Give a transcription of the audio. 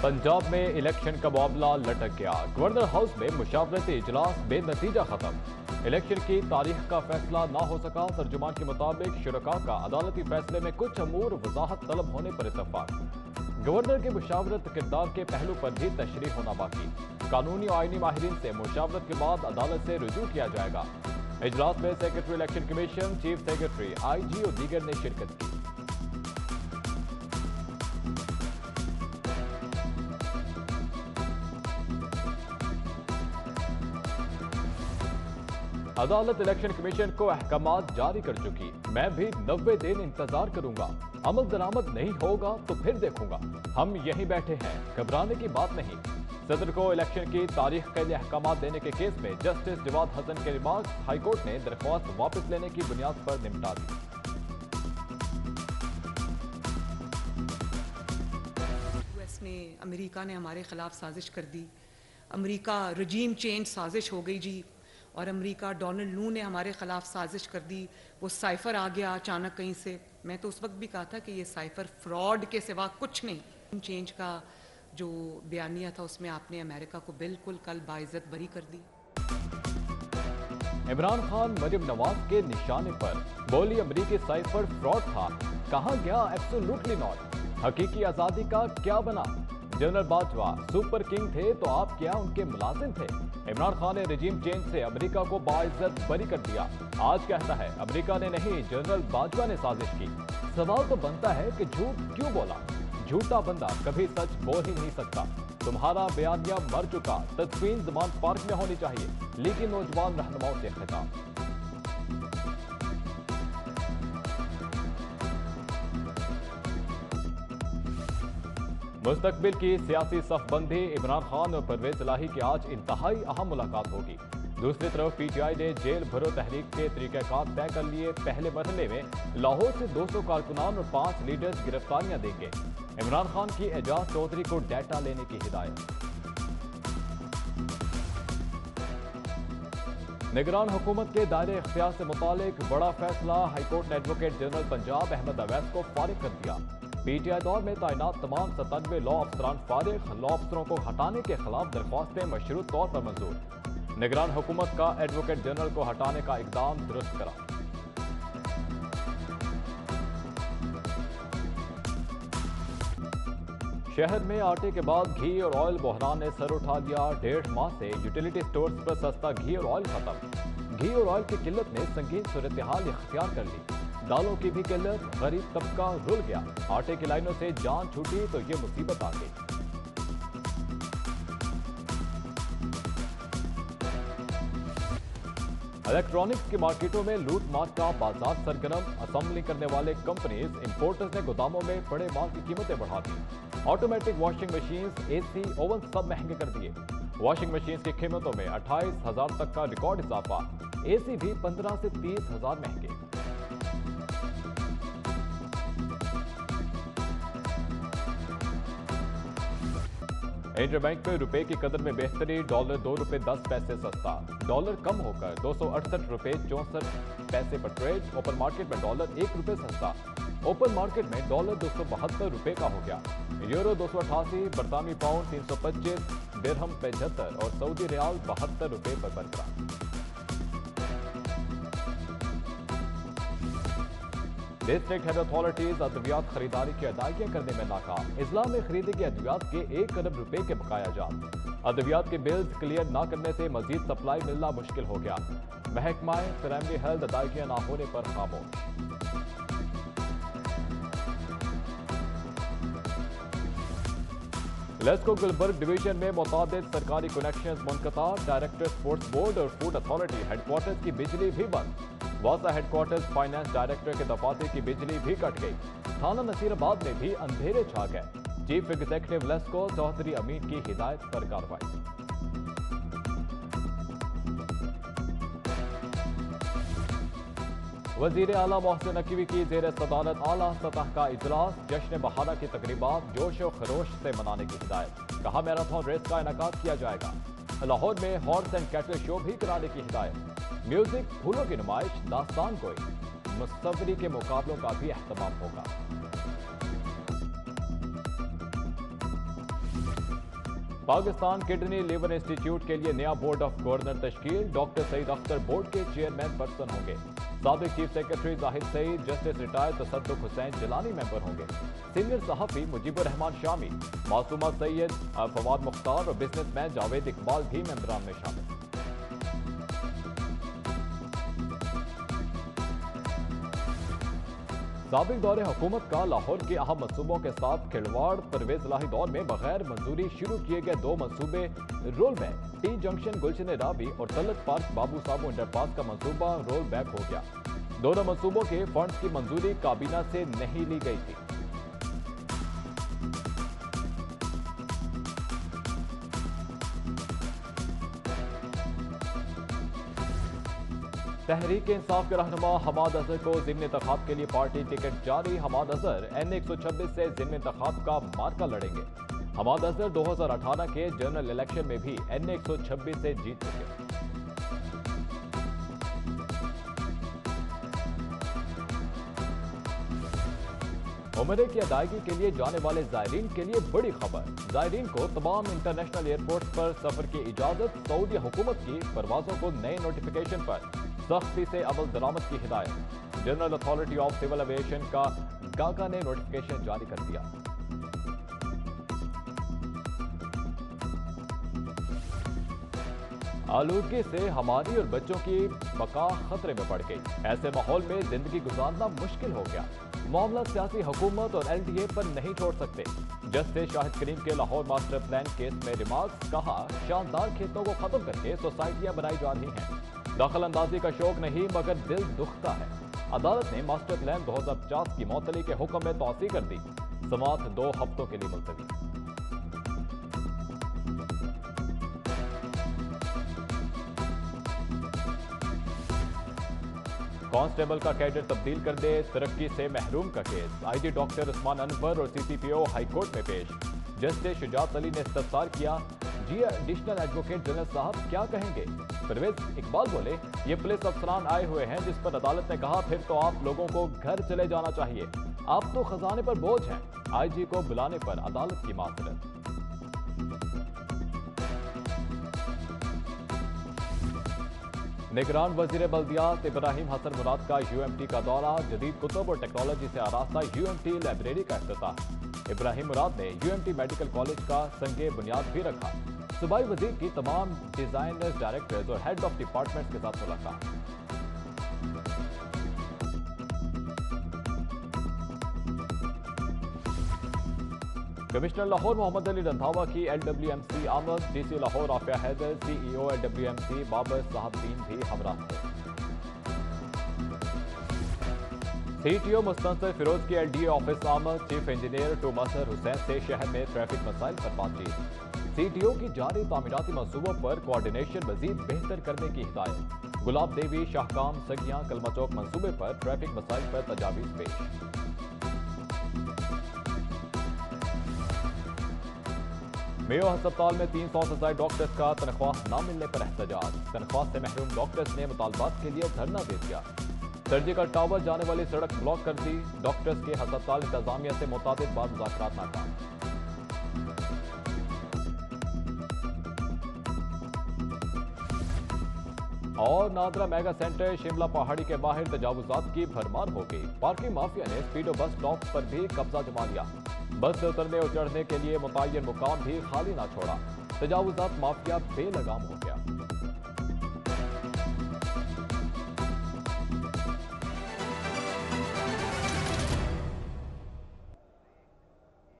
पंजाब में इलेक्शन का मामला लटक गया। गवर्नर हाउस में मुशावरती इजलास बेनतीजा खत्म। इलेक्शन की तारीख का फैसला ना हो सका। तर्जुमान के मुताबिक शुरका का अदालती फैसले में कुछ अमूर वजाहत तलब होने पर इत्तफाक। गवर्नर के मुशावरत किरदार के पहलू पर भी तशरीह होना बाकी। कानूनी और आईनी माहिरीन से मुशावरत के बाद अदालत से रुजू किया जाएगा। इजलास में secretary election commission, chief secretary, IG और दीगर ने शिरकत की। अदालत इलेक्शन कमीशन को अहकामात जारी कर चुकी। मैं भी 90 दिन इंतजार करूंगा। अमल दरामद नहीं होगा तो फिर देखूंगा। हम यहीं बैठे हैं, घबराने की बात नहीं। सदर को इलेक्शन की तारीख के लिए अहकामात देने के केस में जस्टिस जवाद हसन के रिमार्क्स हाईकोर्ट ने दरख्वास्त वापस लेने की बुनियाद पर निपटा दी। यूएस ने, अमेरिका ने हमारे खिलाफ साजिश कर दी। अमेरिका रजीम चेंज साजिश हो गई जी। और अमेरिका, डोनाल्ड लू ने हमारे खिलाफ साजिश कर दी। वो साइफर आ गया अचानक कहीं से। मैं तो उस वक्त भी कहा था कि ये साइफर फ्रॉड के सिवा कुछ नहीं। चेंज का जो बयानिया था उसमें आपने अमेरिका को बिल्कुल कल बाइज्जत बरी कर दी। इमरान खान मरियम नवाज के निशाने पर बोली अमेरिकी साइफर फ्रॉड था। कहां गया एब्सोल्युटली नॉट। हकीकी आजादी का क्या बना। जनरल बाजवा सुपर किंग थे तो आप क्या उनके मुलाजिम थे। इमरान खान ने रजीम चेंज से अमेरिका को बाइज्जत बरी कर दिया। आज कहता है अमेरिका ने नहीं, जनरल बाजवा ने साजिश की। सवाल तो बनता है कि झूठ क्यों बोला। झूठा बंदा कभी सच बोल ही नहीं सकता। तुम्हारा बयानिया मर चुका। तदफीन जमान पार्क में होनी चाहिए। लीगी नौजवान रहनुमाओं से खिताब। मुस्तकबिल की सियासी सफबंदी। इमरान खान और परवेज इलाही की आज इंतहाई अहम मुलाकात होगी। दूसरी तरफ PTI ने जेल भरो तहरीक के तरीक़ाकार तय कर लिए। पहले मरहले में लाहौर से 200 कारकुनान और 5 लीडर्स गिरफ्तारियां देंगे। इमरान खान की एजाज चौधरी को डेटा लेने की हिदायत। निगरान हुकूमत के दायरे इख्तियार से मुतालिक बड़ा फैसला। हाईकोर्ट ने एडवोकेट जनरल पंजाब अहमद अवैस को फारिग कर दिया। PTI दौर में तैनात तमाम 97 लॉ अफसरान फारिग। लॉ अफसरों को हटाने के खिलाफ दरख्वास्तें मशरूत तौर पर मंजूर। निगरान हुकूमत का एडवोकेट जनरल को हटाने का इकदाम दुरुस्त करा। शहर में आटे के बाद घी और ऑयल बहरान ने सर उठा लिया। 1.5 माह से यूटिलिटी स्टोर्स पर सस्ता घी और ऑयल खत्म। घी और ऑयल की किल्लत ने संगीन सूरत-ए-हाल इख्तियार कर ली। दालों की भी किल्लत, गरीब तबका रुल गया। आटे की लाइनों से जान छूटी तो ये मुसीबत आ गई। इलेक्ट्रॉनिक्स की मार्केटों में लूट मार का बाजार सरगर्म। असेंबलिंग करने वाले कंपनीज, इंपोर्टर्स ने गोदामों में पड़े माल की कीमतें बढ़ा दी। Automatic washing machines, AC, oven सब महंगे कर दिए। वॉशिंग मशीन्स की कीमतों में 28,000 तक का रिकॉर्ड इजाफा। AC भी 15 से 30,000 महंगे। इंटरबैंक में रुपए की कदर में बेहतरी। डॉलर 2 रुपए 10 पैसे सस्ता। डॉलर कम होकर 268 रुपए 64 पैसे पर ट्रेड। ओपन मार्केट में डॉलर 1 रुपए सस्ता। ओपन मार्केट में डॉलर 272 रुपए का हो गया। यूरो 288, बरतानी पाउंड 325, दिरहम 75 और सऊदी रियाल 72 रुपए पर बरकरार। डिस्ट्रिक्ट हेल्थ अथॉरिटीज अद्वियात खरीदारी की अदायगियां करने में नाकाम। इजला में खरीदी गई अद्वियात के 1 अरब रुपए के बकाया जात। अद्वियात के बिल्स क्लियर न करने से मजीद सप्लाई मिलना मुश्किल हो गया। महकमाए प्राइमरी हेल्थ अदायगियां न होने पर खामोश। लेस्को गुलबर्ग डिवीजन में मुतादिद सरकारी कनेक्शंस मुनक़ता। डायरेक्टर स्पोर्ट्स बोर्ड और फूड अथॉरिटी हेडक्वार्टर्स की बिजली भी बंद। वासा हेडक्वार्टर्स फाइनेंस डायरेक्टर के दफातर की बिजली भी कट गई। थाना नसीराबाद में भी अंधेरे छा गए। चीफ एग्जीक्यूटिव लेस्को चौधरी अमीन की हिदायत पर कार्रवाई। वजीर आला मोहसिन नकवी की जेर सदारत आला सतह का इजलास। जश्न बहारा की तकरीबात जोश और खरोश से मनाने की हिदायत। कहा मैराथन रेस का इनेकाद किया जाएगा। लाहौर में हॉर्स एंड कैटल शो भी कराने की हिदायत। म्यूजिक, फूलों की नुमाइश, दास्तान गोई, मुसव्वरी के मुकाबलों का भी एहतमाम होगा। पाकिस्तान किडनी लिवर इंस्टीट्यूट के लिए नया बोर्ड ऑफ गवर्नर तश्कील, डॉक्टर सईद अख्तर बोर्ड के चेयरमैन पर्सन होंगे। साबिक chief secretary Zahid Saeed, justice retired Tassaduq Hussain Jillani member होंगे। सीनियर सहाफी मुजीबुर रहमान शामी, मासूमा सैयद, फवाद मुख्तार और बिजनेसमैन जावेद इकबाल भी मेंबरान में शामिल। साबिक दौरे हुकूमत का लाहौर के अहम मनसूबों के साथ खिलवाड़, परवेज इलाही दौर में बगैर मंजूरी शुरू किए गए 2 मनसूबे रोल बैक, टी जंक्शन गुलशन रावी और तलत पार्क बाबू साबू अंडरपास का मंसूबा रोल बैक हो गया। दोनों मंसूबों के फंड्स की मंजूरी काबीना से नहीं ली गई थी। तहरीक इंसाफ के रहनुमा हमाद अजहर को ज़िम्नी इंतखाब के लिए पार्टी टिकट जारी। हमाद अजहर N126 से ज़िम्नी इंतखाब का मार्का लड़ेंगे। हमाद अजहर 2018 के जनरल इलेक्शन में भी N126 से जीत चुके। उम्रे की अदायगी के लिए जाने वाले जायरीन के लिए बड़ी खबर। जायरीन को तमाम इंटरनेशनल एयरपोर्ट पर सफर की इजाजत। सऊदी हुकूमत की परवाजों को नए नोटिफिकेशन पर सख्ती से अमल दरामद की हिदायत। General authority of civil aviation का गागा ने नोटिफिकेशन जारी कर दिया। आलूदगी से हमारी और बच्चों की बका खतरे में पड़ गई। ऐसे माहौल में जिंदगी गुजारना मुश्किल हो गया। मामला सियासी हुकूमत और LDA पर नहीं छोड़ सकते। जस्टिस शाहिद करीम के लाहौर मास्टर प्लान केस में रिमार्क्स, कहा शानदार खेतों को खत्म करके सोसाइटियां बनाई जा रही हैं। दखल अंदाजी का शौक नहीं मगर दिल दुखता है। अदालत ने मास्टर प्लान 2050 की मुअत्तली के हुक्म में तौसीह कर दी। समाअत 2 हफ्तों के लिए मुलतवी। कांस्टेबल का कैडर तब्दील कर दे, तरक्की से महरूम का case. IG doctor Usman Anwar और CCPO हाईकोर्ट में पेश। जस्टिस शुजात अली ने इस्तफसार किया। जी एडिशनल एडवोकेट जनरल साहब क्या कहेंगे? परवेज इकबाल बोले, ये पुलिस अफसरान आए हुए हैं जिस पर अदालत ने कहा फिर तो आप लोगों को घर चले जाना चाहिए। आप तो खजाने पर बोझ हैं। IG को बुलाने पर अदालत की माजरत। निगरान वजीर बल्दियात इब्राहिम हसन मुराद का UMT का दौरा। जदीद कुतुब और टेक्नोलॉजी से आरास्ता UMT लाइब्रेरी का इफ्तिताह। इब्राहिम मुराद ने UMT मेडिकल कॉलेज का संगे बुनियाद भी रखा। सूबाई वजीर की तमाम डिजाइनर्स, डायरेक्टर्स और हेड ऑफ डिपार्टमेंट्स के साथ मुलाकात। कमिश्नर लाहौर मोहम्मद अली रंधावा की LWMC आमद। DC Lahore Aafia Haider, CEO LWMC Babar Sahibdin भी हमरा थे। CTO मुस्तंसर फिरोज की LDA ऑफिस आमद। चीफ इंजीनियर टू मजहर हुसैन से शहर में ट्रैफिक मसाइल पर बातचीत। CTO की जारी तामीराती मंसूबों पर कोऑर्डिनेशन मजीद बेहतर करने की हिदायत। गुलाब देवी, शाहकाम, सगियां, कलमा चौक मंसूबे पर ट्रैफिक मसाइल पर तजावीज पेश। मेयो अस्पताल में 300 से ज्यादा डॉक्टर्स का तनख्वाह न मिलने पर एहतजाज। तनख्वाह से महरूम डॉक्टर्स ने मुतालबात के लिए धरना दे दिया। सर्जिकल टावर जाने वाली सड़क ब्लॉक कर दी। डॉक्टर्स के अस्पताल इंतजामिया से मुताबिक बाद मुज़ाकरात नाकाम। और नादरा मेगा सेंटर शिमला पहाड़ी के बाहर तजावुजात की भरमार हो गई। पार्किंग माफिया ने स्पीडो बस स्टॉप पर भी कब्जा जमा लिया। बस से उतरने और चढ़ने के लिए मुतय्यन मुकाम भी खाली ना छोड़ा। तजावुजात माफिया बेलगाम हो गया।